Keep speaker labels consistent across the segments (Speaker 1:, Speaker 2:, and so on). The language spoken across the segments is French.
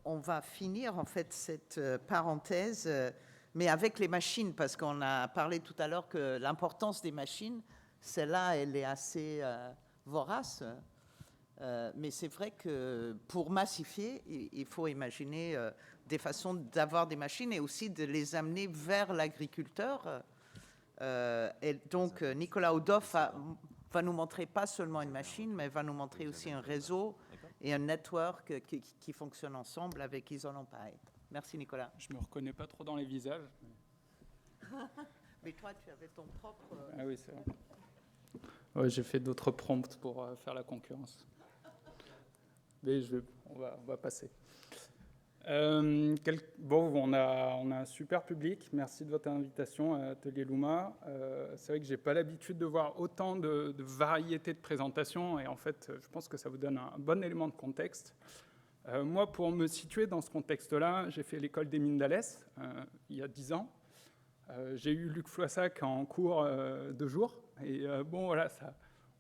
Speaker 1: on va finir en fait cette parenthèse, mais avec les machines, parce qu'on a parlé tout à l'heure que l'importance des machines, celle-là, elle est assez vorace. Mais c'est vrai que pour massifier, il faut imaginer des façons d'avoir des machines et aussi de les amener vers l'agriculteur. Et donc, Nicolas Audoff va nous montrer pas seulement une machine, mais va nous montrer aussi un réseau et un network qui fonctionnent ensemble avec Isolampaï. Merci, Nicolas.
Speaker 2: Je ne me reconnais pas trop dans les visages.
Speaker 1: Mais toi, tu avais ton propre...
Speaker 2: Ah oui, c'est vrai. Ouais, j'ai fait d'autres prompts pour faire la concurrence. Mais on va passer. On a un super public. Merci de votre invitation à Atelier Luma. C'est vrai que je n'ai pas l'habitude de voir autant de variétés de présentations. Et en fait, je pense que ça vous donne un bon élément de contexte. Moi, pour me situer dans ce contexte-là, j'ai fait l'école des mines d'Alès il y a 10 ans. J'ai eu Luc Floissac en cours 2 jours. Et voilà,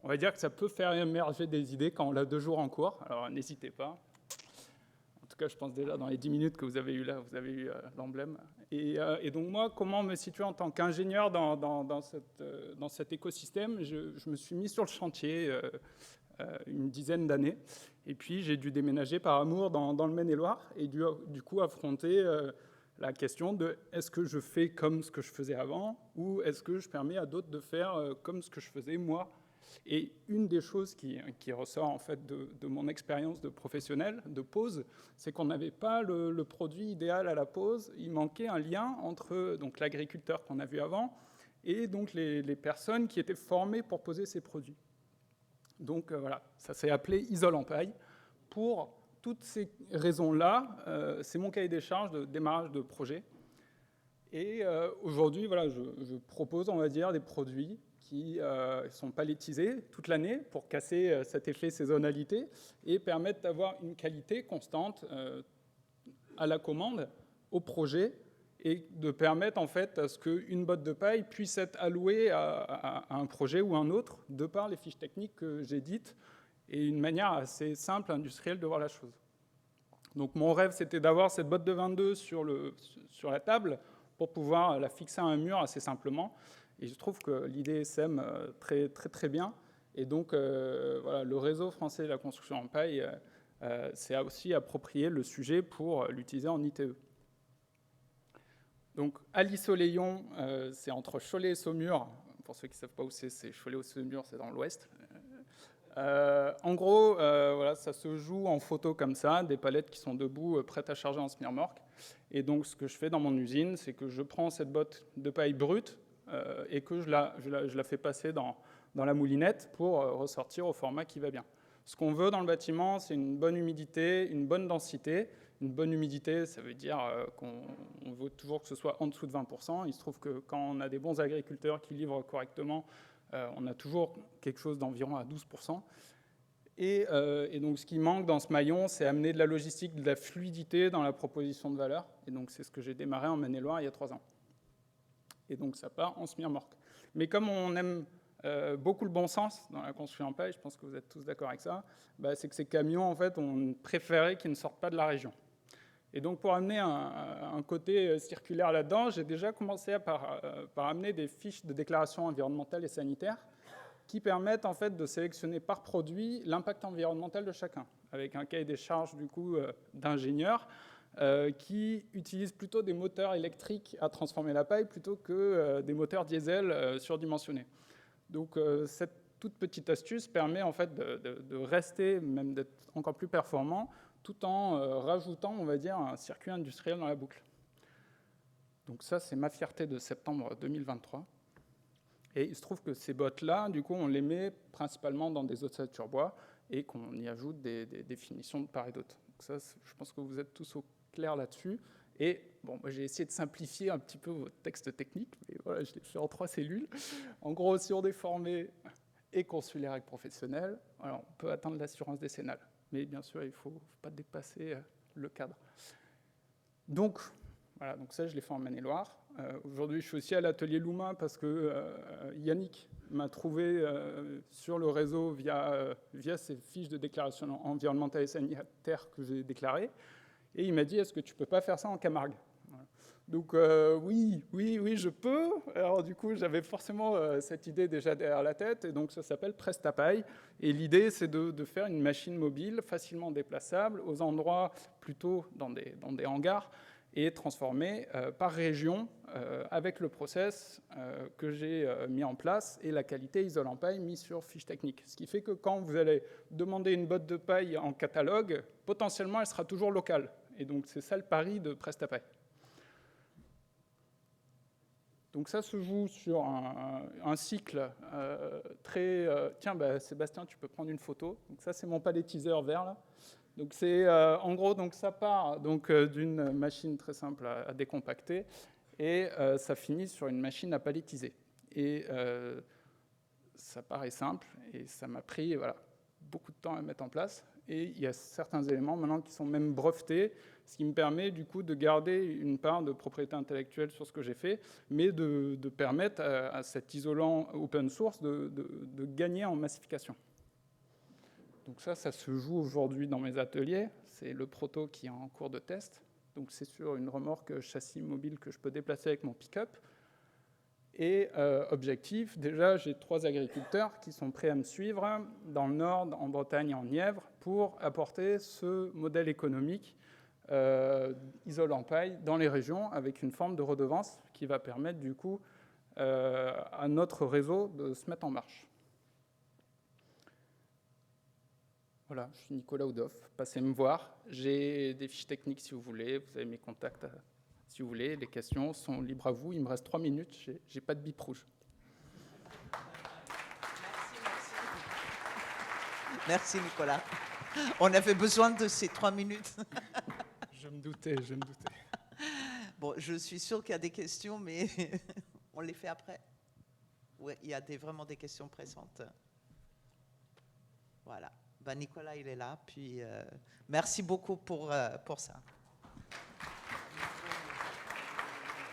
Speaker 2: on va dire que ça peut faire émerger des idées quand on l'a 2 jours en cours. Alors, n'hésitez pas. En tout cas, je pense déjà dans les 10 minutes que vous avez eues là, vous avez eu l'emblème. Et donc moi, comment me situer en tant qu'ingénieur dans cet écosystème ? Je me suis mis sur le chantier une dizaine d'années. Et puis, j'ai dû déménager par amour dans le Maine-et-Loire et du coup affronter la question de est-ce que je fais comme ce que je faisais avant ou est-ce que je permets à d'autres de faire comme ce que je faisais moi ? Et une des choses qui ressort en fait de mon expérience de professionnel de pause, c'est qu'on n'avait pas le produit idéal à la pause. Il manquait un lien entre donc l'agriculteur qu'on a vu avant et donc les personnes qui étaient formées pour poser ces produits. Donc voilà, ça s'est appelé Isolampaï. Pour toutes ces raisons-là, c'est mon cahier des charges de démarrage de projet. Et aujourd'hui, voilà, je propose, on va dire, des produits qui sont palettisés toute l'année pour casser cet effet saisonnalité et permettre d'avoir une qualité constante à la commande, au projet, et de permettre en fait à ce qu'une botte de paille puisse être allouée à un projet ou un autre, de par les fiches techniques que j'ai dites, et une manière assez simple, industrielle de voir la chose. Donc mon rêve, c'était d'avoir cette botte de 22 sur la table pour pouvoir la fixer à un mur assez simplement. Et je trouve que l'idée sème très, très, très bien. Et donc, voilà, le réseau français de la construction en paille s'est aussi approprié le sujet pour l'utiliser en ITE. Donc, à l'Issoléon, c'est entre Cholet et Saumur. Pour ceux qui ne savent pas où c'est Cholet ou Saumur, c'est dans l'ouest. En gros, voilà, ça se joue en photo comme ça, des palettes qui sont debout, prêtes à charger en semi-remorque. Et donc, ce que je fais dans mon usine, c'est que je prends cette botte de paille brute et que je la fais passer dans la moulinette pour ressortir au format qui va bien. Ce qu'on veut dans le bâtiment, c'est une bonne humidité, une bonne densité. Une bonne humidité, ça veut dire qu'on veut toujours que ce soit en dessous de 20%. Il se trouve que quand on a des bons agriculteurs qui livrent correctement, on a toujours quelque chose d'environ à 12%. Et donc, ce qui manque dans ce maillon, c'est amener de la logistique, de la fluidité dans la proposition de valeur. Et donc, c'est ce que j'ai démarré en Maine-et-Loire il y a 3 ans. Et donc, ça part en semi-remorque. Mais comme on aime beaucoup le bon sens dans la construction en paille, je pense que vous êtes tous d'accord avec ça, c'est que ces camions, en fait, on préférait qu'ils ne sortent pas de la région. Et donc, pour amener un côté circulaire là-dedans, j'ai déjà commencé par amener des fiches de déclaration environnementale et sanitaire qui permettent en fait de sélectionner par produit l'impact environnemental de chacun, avec un cahier des charges du coup d'ingénieurs qui utilisent plutôt des moteurs électriques à transformer la paille plutôt que des moteurs diesel surdimensionnés. Donc, cette toute petite astuce permet en fait de rester, même d'être encore plus performant, tout en rajoutant, on va dire, un circuit industriel dans la boucle. Donc ça, c'est ma fierté de septembre 2023. Et il se trouve que ces bottes-là, du coup, on les met principalement dans des ossature bois et qu'on y ajoute des définitions de part et d'autre. Donc ça, je pense que vous êtes tous au clair là-dessus. Et bon, moi, j'ai essayé de simplifier un petit peu votre texte technique, mais voilà, je l'ai fait en 3 cellules. En gros, si on est formé et qu'on suit les règles professionnelles, alors on peut atteindre l'assurance décennale. Mais bien sûr, il ne faut pas dépasser le cadre. Donc, voilà, donc ça, je l'ai fait en Maine-et-Loire. Aujourd'hui, je suis aussi à l'atelier Luma parce que Yannick m'a trouvé sur le réseau via ces fiches de déclaration environnementale et sanitaire que j'ai déclarées. Et il m'a dit, est-ce que tu peux pas faire ça en Camargue? Voilà. Donc oui, je peux. Alors du coup, j'avais forcément cette idée déjà derrière la tête, et donc ça s'appelle Prestapay. Et l'idée, c'est de faire une machine mobile facilement déplaçable aux endroits plutôt dans des hangars, et transformée par région avec le process que j'ai mis en place et la qualité isolant paille mise sur fiche technique. Ce qui fait que quand vous allez demander une botte de paille en catalogue, potentiellement, elle sera toujours locale. Et donc, c'est ça le pari de Prestapay. Donc ça se joue sur un cycle très... Tiens, Sébastien, tu peux prendre une photo. Donc ça, c'est mon palettiseur vert, là. Donc c'est en gros, donc ça part d'une machine très simple à décompacter et ça finit sur une machine à palettiser. Et ça paraît simple et ça m'a pris beaucoup de temps à mettre en place. Et il y a certains éléments maintenant qui sont même brevetés, ce qui me permet du coup de garder une part de propriété intellectuelle sur ce que j'ai fait, mais de permettre à cet isolant open source de gagner en massification. Donc ça se joue aujourd'hui dans mes ateliers. C'est le proto qui est en cours de test. Donc c'est sur une remorque châssis mobile que je peux déplacer avec mon pick-up. Et objectif, déjà, j'ai 3 agriculteurs qui sont prêts à me suivre dans le Nord, en Bretagne et en Nièvre, pour apporter ce modèle économique isolant paille dans les régions avec une forme de redevance qui va permettre du coup à notre réseau de se mettre en marche. Voilà, je suis Nicolas Oudolf, passez me voir. J'ai des fiches techniques si vous voulez, vous avez mes contacts si vous voulez. Les questions sont libres à vous. Il me reste 3 minutes, j'ai pas de bip rouge.
Speaker 1: Merci Nicolas. On avait besoin de ces 3 minutes.
Speaker 2: Je me doutais.
Speaker 1: Bon, je suis sûre qu'il y a des questions, mais on les fait après. Oui, il y a vraiment des questions pressantes. Voilà. Nicolas, il est là. Puis, merci beaucoup pour ça.